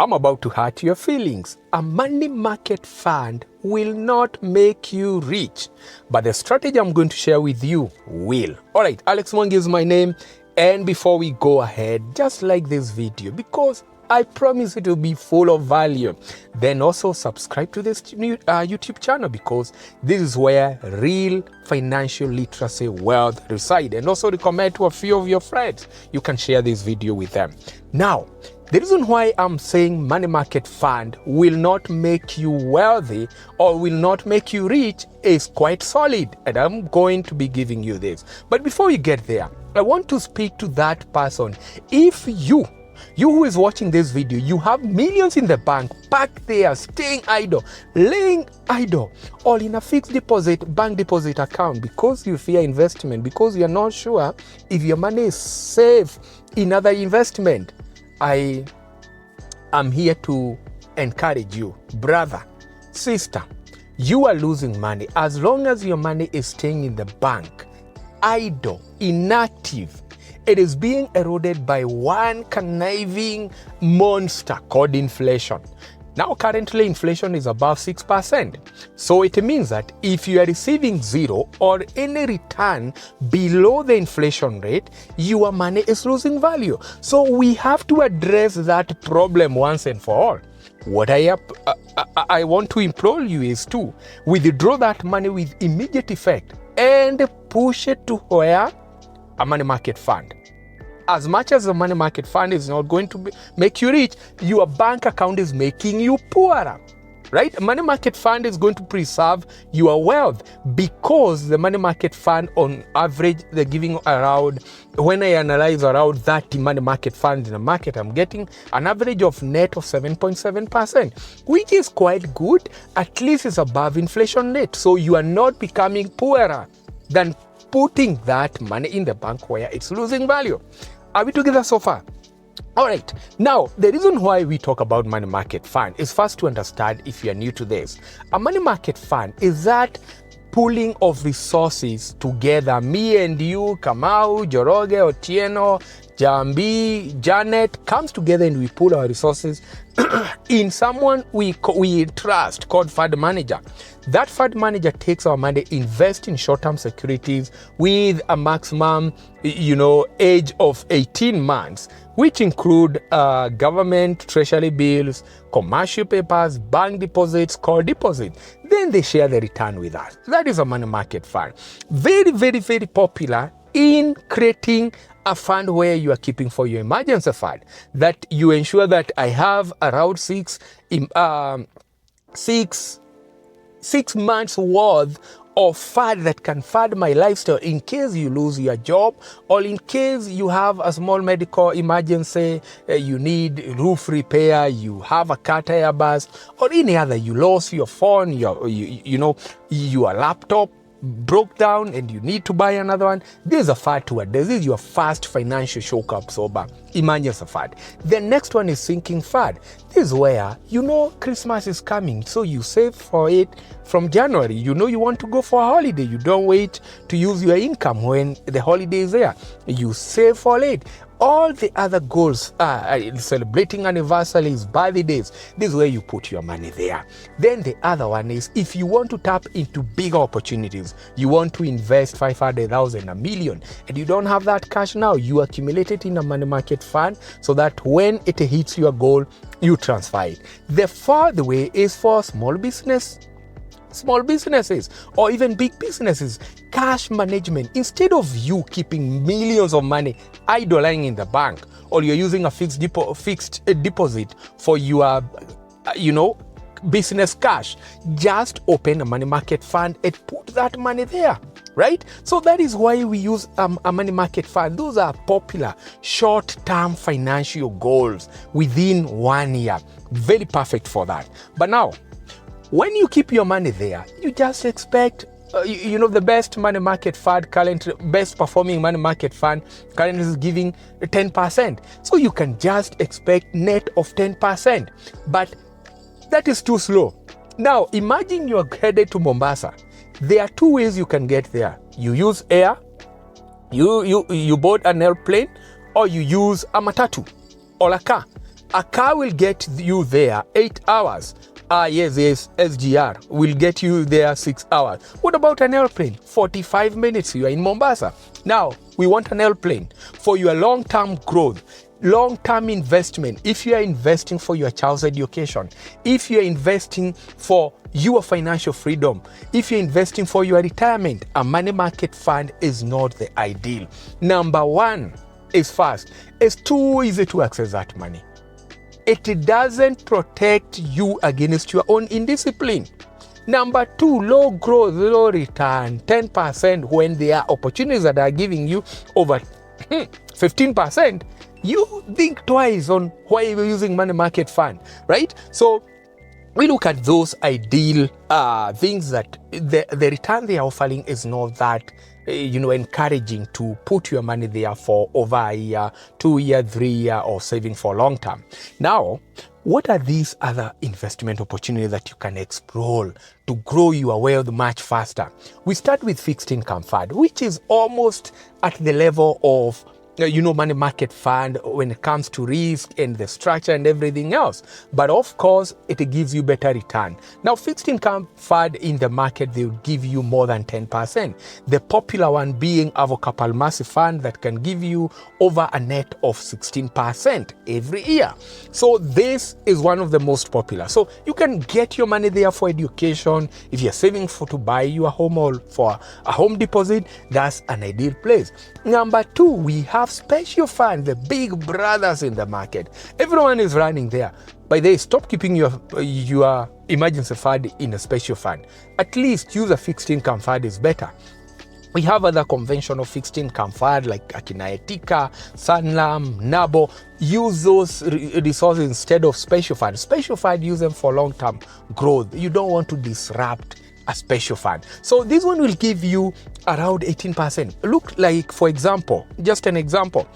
I'm about to hurt your feelings. A money market fund will not make you rich, but the strategy I'm going to share with you will. All right, Alex Mwangi is my name. And before we go ahead, just like this video because I promise it will be full of value. Then also subscribe to this new YouTube channel because this is where real financial literacy wealth reside. And also recommend to a few of your friends. You can share this video with them. Now, the reason why I'm saying money market fund will not make you wealthy or will not make you rich is quite solid, and I'm going to be giving you this. But before we get there, I want to speak to that person. If you who is watching this video, you have millions in the bank, parked there, staying idle, laying idle, or in a fixed deposit, bank deposit account because you fear investment, because you're not sure if your money is safe in other investment, I am here to encourage you, brother, sister. You are losing money as long as your money is staying in the bank, idle, inactive. It is being eroded by one conniving monster called inflation. Now, currently, inflation is above 6%. So it means that if you are receiving zero or any return below the inflation rate, your money is losing value. So we have to address that problem once and for all. What I want to implore you is to withdraw that money with immediate effect and push it to where? A money market fund. As much as the money market fund is not going to make you rich, your bank account is making you poorer, right? A money market fund is going to preserve your wealth because the money market fund on average, they're giving around, when I analyze around 30 money market funds in the market, I'm getting an average of net of 7.7%, which is quite good. At least it's above inflation rate. So you are not becoming poorer than putting that money in the bank where it's losing value. Are we together so far? All right. Now, the reason why we talk about money market fund is first to understand, if you are new to this, a money market fund is that pooling of resources together. Me and you, Kamau, Joroge, Otieno, Jambi, Janet comes together and we pool our resources in someone we trust called fund manager. That fund manager takes our money, invest in short-term securities with a maximum, age of 18 months, which include government, treasury bills, commercial papers, bank deposits, call deposit. Then they share the return with us. That is a money market fund. Very, very, very popular in creating a fund where you are keeping for your emergency fund, that you ensure that I have around six months worth of fund that can fund my lifestyle in case you lose your job or in case you have a small medical emergency, you need roof repair, you have a car tire burst, or any other, you lost your phone, your laptop broke down and you need to buy another one. This is a fund to address. This is your first financial shock absorber, emergency fund. The next one is sinking fund. This is where Christmas is coming, so you save for it from January. You want to go for a holiday. You don't wait to use your income when the holiday is there. You save for it. All the other goals, celebrating anniversaries, birthdays, this is where you put your money there. Then the other one is, if you want to tap into bigger opportunities, you want to invest 500,000, $1 million, and you don't have that cash now, you accumulate it in a money market fund so that when it hits your goal, you transfer it. The fourth way is for small businesses or even big businesses. Cash management. Instead of you keeping millions of money idle lying in the bank, or you're using a fixed deposit for your business cash, just open a money market fund and put that money there, right? So that is why we use a money market fund. Those are popular short-term financial goals within 1 year. Very perfect for that. But now, when you keep your money there, you just expect, the best money market fund, best performing money market fund currently is giving 10%. So you can just expect net of 10%. But that is too slow. Now, imagine you're headed to Mombasa. There are two ways you can get there. You use air, you board an airplane, or you use a matatu or a car. A car will get you there 8 hours. Yes, SGR will get you there 6 hours. What about an airplane? 45 minutes, you are in Mombasa. Now, we want an airplane for your long-term growth, long-term investment. If you are investing for your child's education, if you are investing for your financial freedom, if you're investing for your retirement, a money market fund is not the ideal. Number one is fast. It's too easy to access that money. It doesn't protect you against your own indiscipline. Number two, low growth, low return, 10% when there are opportunities that are giving you over 15%. You think twice on why you're using money market fund, right? So we look at those ideal things that the return they are offering is not that encouraging to put your money there for over a year, 2 year, 3 year, or saving for long term. Now, what are these other investment opportunities that you can explore to grow your wealth much faster? We start with fixed income fund, which is almost at the level of money market fund when it comes to risk and the structure and everything else. But of course, it gives you better return. Now, fixed income fund in the market, they will give you more than 10%. The popular one being Avocapal Massive Fund that can give you over a net of 16% every year. So this is one of the most popular. So you can get your money there for education. If you're saving to buy your home or for a home deposit, that's an ideal place. Number two, we have special fund, the big brothers in the market. Everyone is running there. By the way, stop keeping your emergency fund in a special fund. At least use a fixed income fund is better. We have other conventional fixed income fund like Akina Etika, Sanlam, Nabo. Use those resources instead of special fund. Special fund, use them for long-term growth. You don't want to disrupt a special fund. So this one will give you around 18%. Look like, for example, just an example,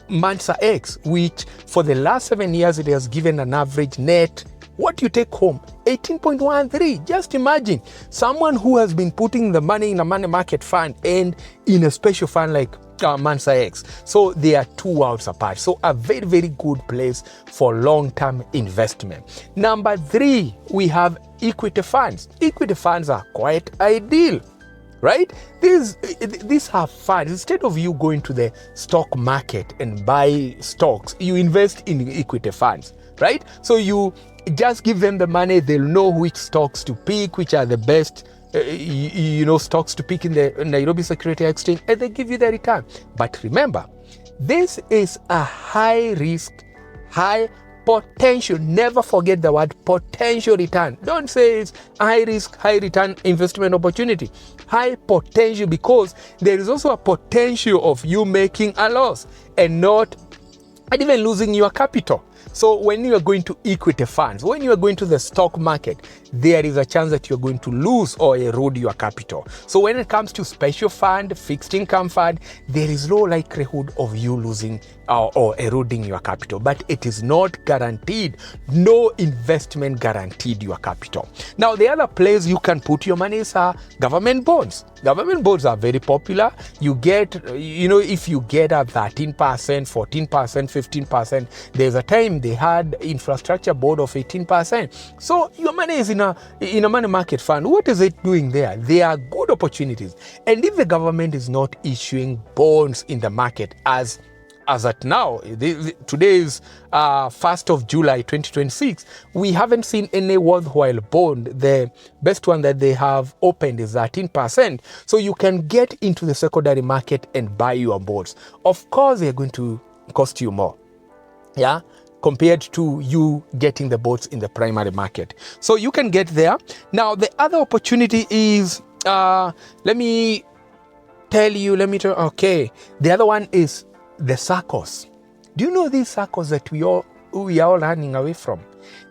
Mansa X, which for the last 7 years, it has given an average net, what you take home, 18.13. Just imagine someone who has been putting the money in a money market fund and in a special fund like Mansa X. So they are 2 worlds apart. So a very, very good place for long-term investment. Number three, we have equity funds. Equity funds are quite ideal, right? These have funds. Instead of you going to the stock market and buy stocks, you invest in equity funds, right? So you just give them the money. They'll know which stocks to pick, which are the best stocks to pick in the Nairobi Security Exchange, and they give you the return. But remember, this is a high risk, high potential. Never forget the word potential return. Don't say it's high risk, high return investment opportunity. High potential, because there is also a potential of you making a loss and even losing your capital. So when you are going to equity funds, when you are going to the stock market, there is a chance that you're going to lose or erode your capital. So when it comes to special fund, fixed income fund, there is no likelihood of you losing or eroding your capital, but it is not guaranteed. No investment guaranteed your capital. Now, the other place you can put your money is government bonds. Government bonds are very popular. You get, if you get a 13%, 14%, 15%, there's a time they had infrastructure board of 18%. So your money is in a money market fund. What is it doing there? There are good opportunities. And if the government is not issuing bonds in the market as at now, today is 1st of July 2026, we haven't seen any worthwhile bond. The best one that they have opened is 13%. So you can get into the secondary market and buy your bonds. Of course, they're going to cost you more, compared to you getting the bonds in the primary market. So you can get there. Now, the other opportunity is, the other one is the SACCOs. Do you know these SACCOs that we are all running away from?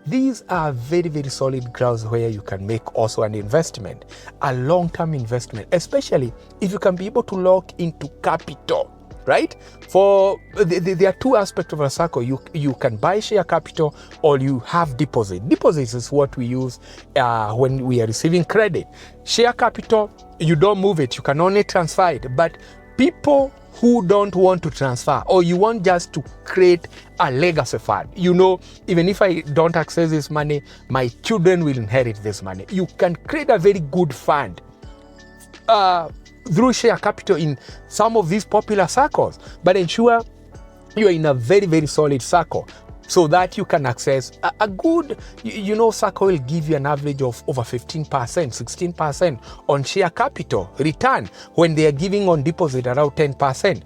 These are very, very solid grounds where you can make also an investment, a long-term investment, especially if you can be able to lock into capital, right? There are two aspects of a SACCO. You can buy share capital or you have deposit. Deposits is what we use when we are receiving credit. Share capital, you don't move it. You can only transfer it. But people who don't want to transfer, or you want just to create a legacy fund. You know, even if I don't access this money, my children will inherit this money. You can create a very good fund through share capital in some of these popular circles, but ensure you are in a very, very solid circle, so that you can access a good, circle will give you an average of over 15%, 16% on share capital return when they are giving on deposit around 10%.